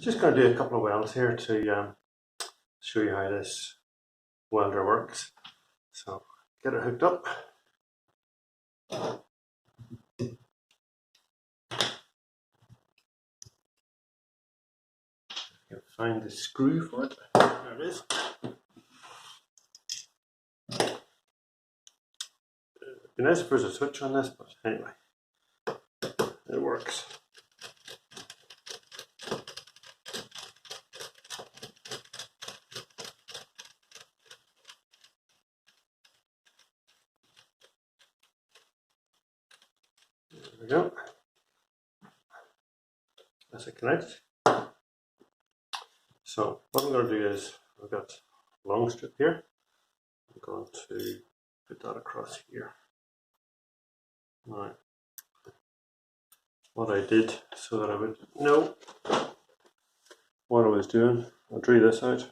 Just going to do a couple of welds here to show you how this welder works. So get it hooked up. Find the screw for it. There it is. It'd be nice if there's a switch on this, but anyway, it works. There we go. As it connects. So what I'm going to do is, I've got a long strip here. I'm going to put that across here. Right. What I did so that I would know what I was doing, I drew this out.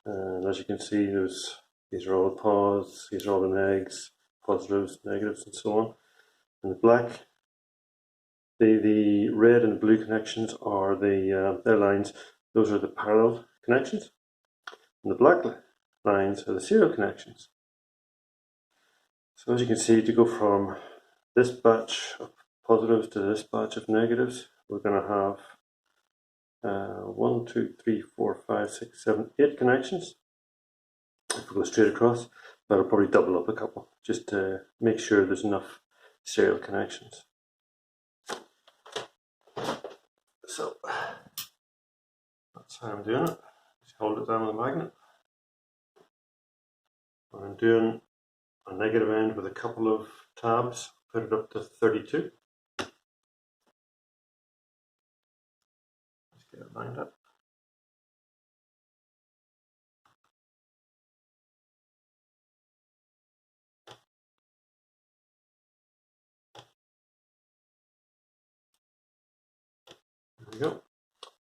And as you can see, these are all the pos, these are all the negs, positives, negatives, and so on. And the black, the red and blue connections are their lines. Those are the parallel connections. And the black lines are the serial connections. So as you can see, to go from this batch of positives to this batch of negatives, we're going to have 1, 2, 3, 4, 5, 6, 7, 8 connections. If we go straight across, that'll probably double up a couple, just to make sure there's enough serial connections. So that's how I'm doing it. Just hold it down with a magnet. I'm doing a negative end with a couple of tabs, put it up to 32. Let's get it lined up. There we go.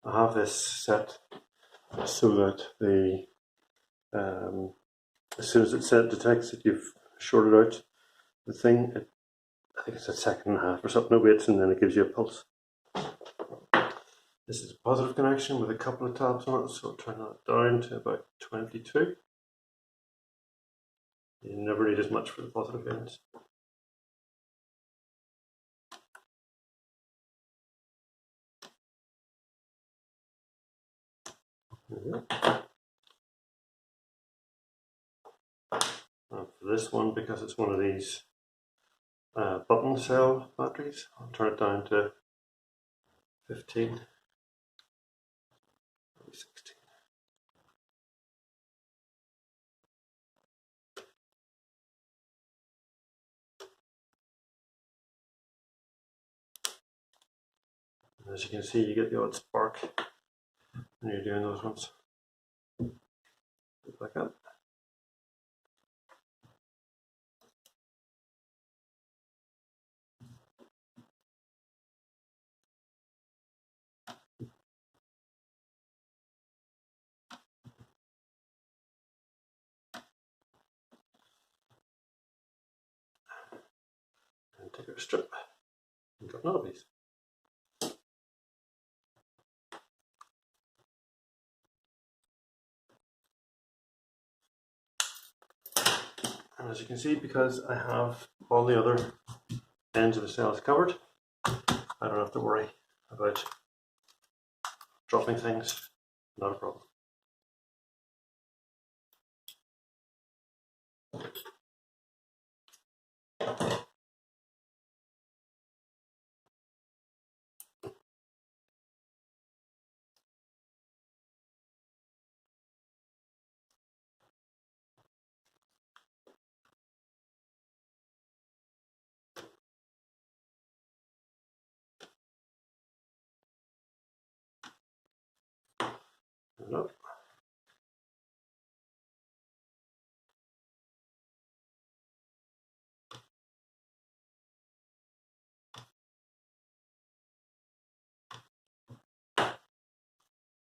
I have this set so that the as soon as it detects that you've shorted out the thing, I think it's a second and a half or something, it waits and then it gives you a pulse. This is a positive connection with a couple of tabs on it, so I'll turn that down to about 22. You never need as much for the positive ends. There we go. And for this one, because it's one of these button cell batteries, I'll turn it down to 15, maybe 16. And as you can see, you get the odd spark when you're doing those ones. Like that. And take out a strip and got another piece. And as you can see, because I have all the other ends of the cells covered, I don't have to worry about dropping things, not a problem. Up.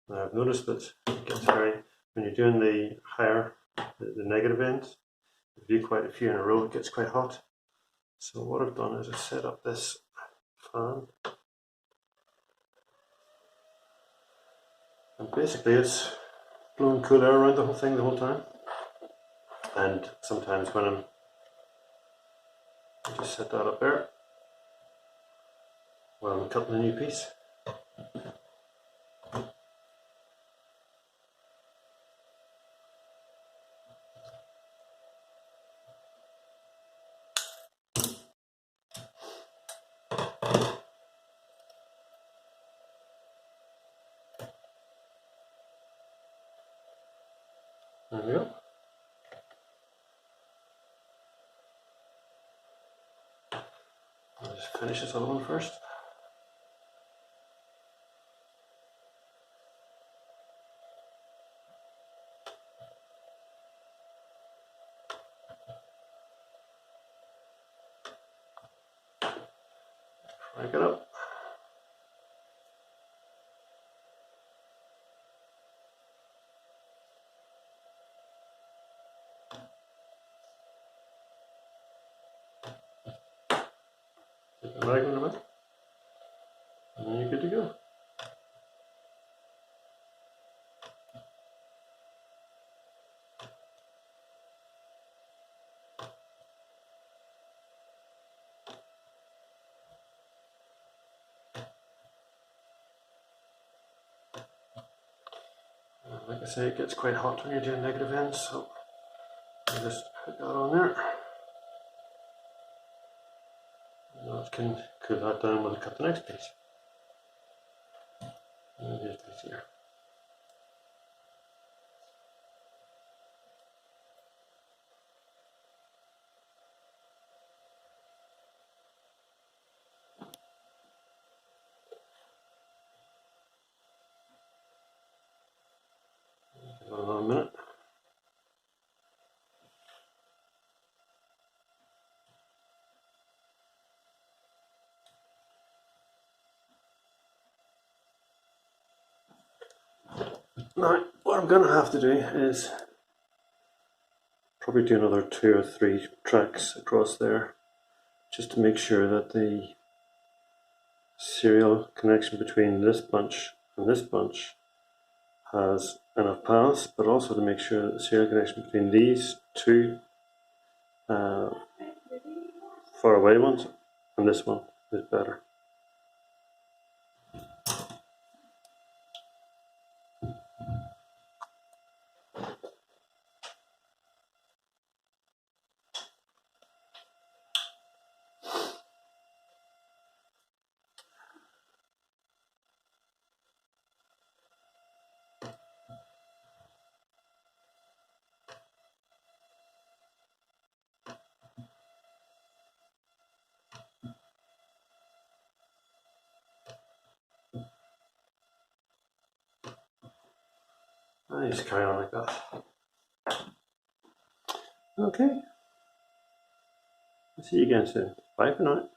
Now I've noticed that it gets when you're doing the higher, the negative ends, if you do quite a few in a row, it gets quite hot. So what I've done is I set up this fan. And basically it's blowing cool air around the whole thing the whole time. And sometimes when I just set that up there while I'm cutting a new piece. There we go. I'll just finish this other one first. Crank it up. Take the raglan a bit, and then you're good to go. Like I say, it gets quite hot when you're doing negative ends, so I'll just put that on there. Now I can cool that down when I cut the next piece. And here's this here. Give it another minute. Now, what I'm going to have to do is probably do another 2 or 3 tracks across there, just to make sure that the serial connection between this bunch and this bunch has enough paths, but also to make sure that the serial connection between these two far away ones and this one is better. I just carry on like that. Okay. I'll see you again soon. Bye for now.